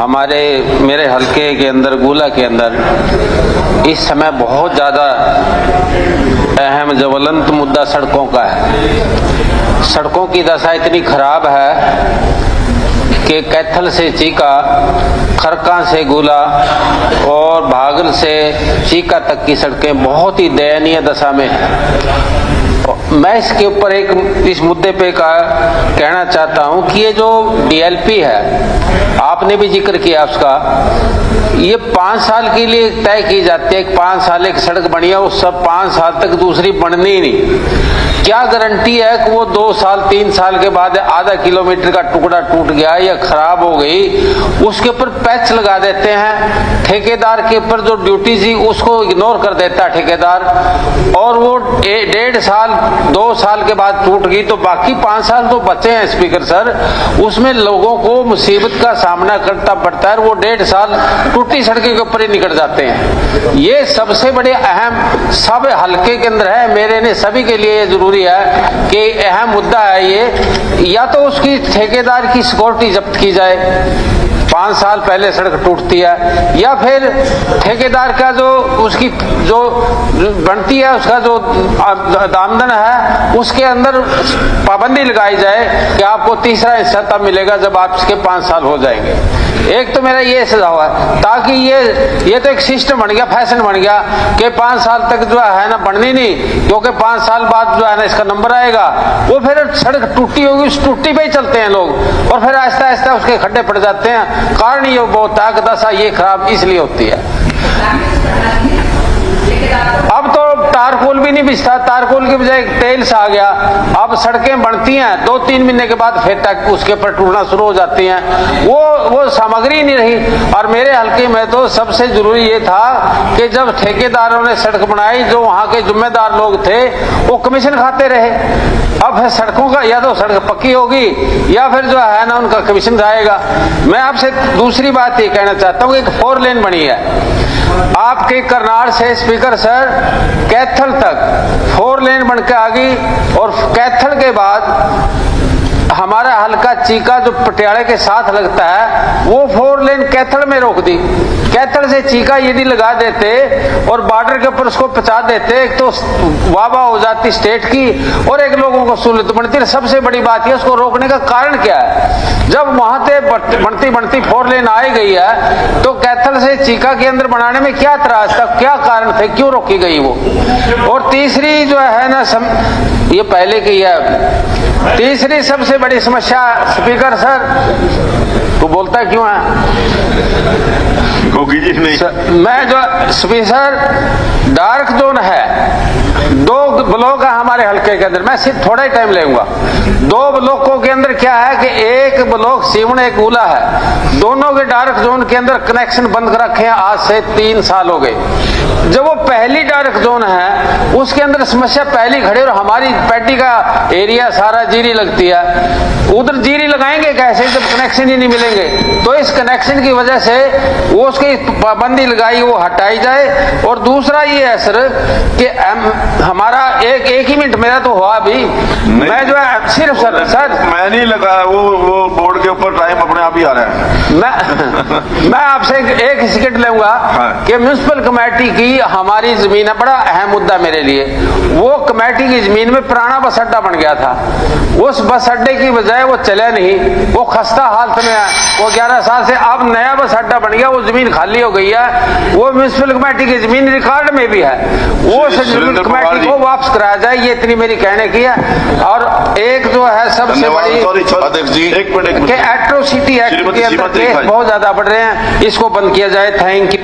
मेरे हलके के अंदर, गोला के अंदर इस समय बहुत ज़्यादा अहम ज्वलंत मुद्दा सड़कों का है। सड़कों की दशा इतनी खराब है कि कैथल से चीका, खरका से गोला और भागल से चीका तक की सड़कें बहुत ही दयनीय दशा में हैं। मैं इसके ऊपर इस मुद्दे पे कहना चाहता हूं कि ये जो डीएलपी है, आपने भी जिक्र किया उसका, ये 5 साल के लिए तय की जाती है। 5 साल एक सड़क बनी है, उस सब 5 साल तक दूसरी बननी ही नहीं। क्या गारंटी है कि वो 2 साल 3 साल के बाद आधा किलोमीटर का टुकड़ा टूट गया या खराब हो गई, उसके ऊपर पैच लगा देते हैं। ठेकेदार के ऊपर जो ड्यूटी थी उसको इग्नोर कर देता है ठेकेदार, और वो 1.5 साल 2 साल के बाद टूट गई तो बाकी 5 साल तो बचे हैं स्पीकर सर, उसमें लोगों को मुसीबत का सामना करना पड़ता है। वो 1.5 साल टूटी सड़कों के ऊपर ही निकल जाते हैं। ये सबसे बड़े अहम सब हल्के के अंदर है, मेरे ने सभी के लिए जरूरी है कि अहम मुद्दा है ये। या तो उसकी ठेकेदार की सिक्योरिटी जब्त की जाए, 5 साल पहले सड़क टूटती है, या फिर ठेकेदार का जो उसकी जो बनती है उसका जो आमदन है उसके अंदर पाबंदी लगाई जाए कि आपको तीसरा हिस्सा तब मिलेगा जब आपके 5 साल हो जाएंगे। एक तो मेरा ये सुझाव है, ताकि ये तो एक सिस्टम बन गया, फैशन बन गया कि 5 साल तक जो है ना बननी नहीं, क्योंकि 5 साल बाद जो है ना इसका नंबर आएगा, वो फिर सड़क टूटी होगी उस टूटी पे ही चलते हैं लोग, और फिर आहिस्ता आहिस्ता उसके खड्डे पड़ जाते हैं। कारण ये बहुत है, दशा ये खराब इसलिए होती है। अब तो तारकोल भी नहीं बिछता, तारकोल के बजाय टेल्स आ गया। अब सड़कें बनती हैं 2-3 महीने के बाद फिर तक उसके ऊपर टूटना शुरू हो जाती हैं। वो सामग्री नहीं रही। और मेरे हल्के में तो सबसे जरूरी ये था कि जब ठेकेदारों ने सड़क बनाई, जो वहां के जिम्मेदार लोग थे वो कमीशन खाते रहे। अब है सड़कों का या तो सड़क पक्की होगी या फिर जो है ना उनका कमीशन जाएगा। मैं आपसे दूसरी बात ये कहना चाहता हूँ, एक 4 लेन बनी है आपके करनाल से स्पीकर सर कैथल तक 4 लेन बन के आ गई, और कैथल के बाद हमारा हल्का चीका जो पटियाले के साथ लगता है वो 4 लेन कैथल में रोक दी। कैथल से चीका यदि लगा देते और बॉर्डर के ऊपर उसको पहुंचा देते, एक तो वाहवाह हो जाती स्टेट की और एक लोगों को सहूलियत बनती। सबसे बड़ी बात है उसको रोकने का कारण क्या है, जब वहां से बनती 4 लेन आई गई है तो कैथल से चीका के अंदर बनाने में क्या एतराज था, क्या कारण थे, क्यों रोकी गई वो। और तीसरी जो है ना ये पहले की है, तीसरी सबसे बड़ी समस्या स्पीकर सर तो बोलता क्यों है मैं जो स्पीकर डार्क जोन है, 2 ब्लॉक है हमारे हल्के के अंदर, मैं सिर्फ थोड़ा ही टाइम लेऊंगा। 2 ब्लॉकों के अंदर क्या है कि एक ब्लॉक सीवण एक गोला है, दोनों के डार्क जोन के अंदर कनेक्शन बंद कर रखे हैं आज से 3 साल हो गए। जब वो पहली डार्क जोन है उसके अंदर समस्या पहली खड़ी, और हमारी पैटी का एरिया सारा जीरी लगती है, उधर जीरी लगाएंगे कैसे जब कनेक्शन ही नहीं मिलेंगे। तो इस कनेक्शन की वजह से वो उसकी पाबंदी लगाई, वो हटाई जाए। और दूसरा ये है सर कि हमारा एक ही मिनट मेरा तो हुआ अभी, मैं जो है सिर्फ सर मैं नहीं लगा, वो बोर्ड के ऊपर टाइम अपने आप ही आ रहा है। मैं आपसे एक सेकंड लूंगा कि म्युनिसिपल कमेटी की हमारी जमीन है, बड़ा अहम मुद्दा मेरे लिए। वो कमेटी की जमीन में पुराना बस अड्डा बन गया था, उस बस अड्डे की बजाय वो चला नहीं, वो खस्ता हालत में है, वो 11 साल से। अब नया बस अड्डा बन गया, वो जमीन खाली हो गई है, वो म्युनिसिपल कमेटी की जमीन रिकॉर्ड में भी है, वो कमेटी को वापस कराया जाए, ये इतनी मेरी कहने की है। और एक जो है सबसे बड़ी एट्रोसिटी एक्ट के अंदर केस बहुत ज्यादा बढ़ रहे हैं, इसको बंद किया जाए। Thank you.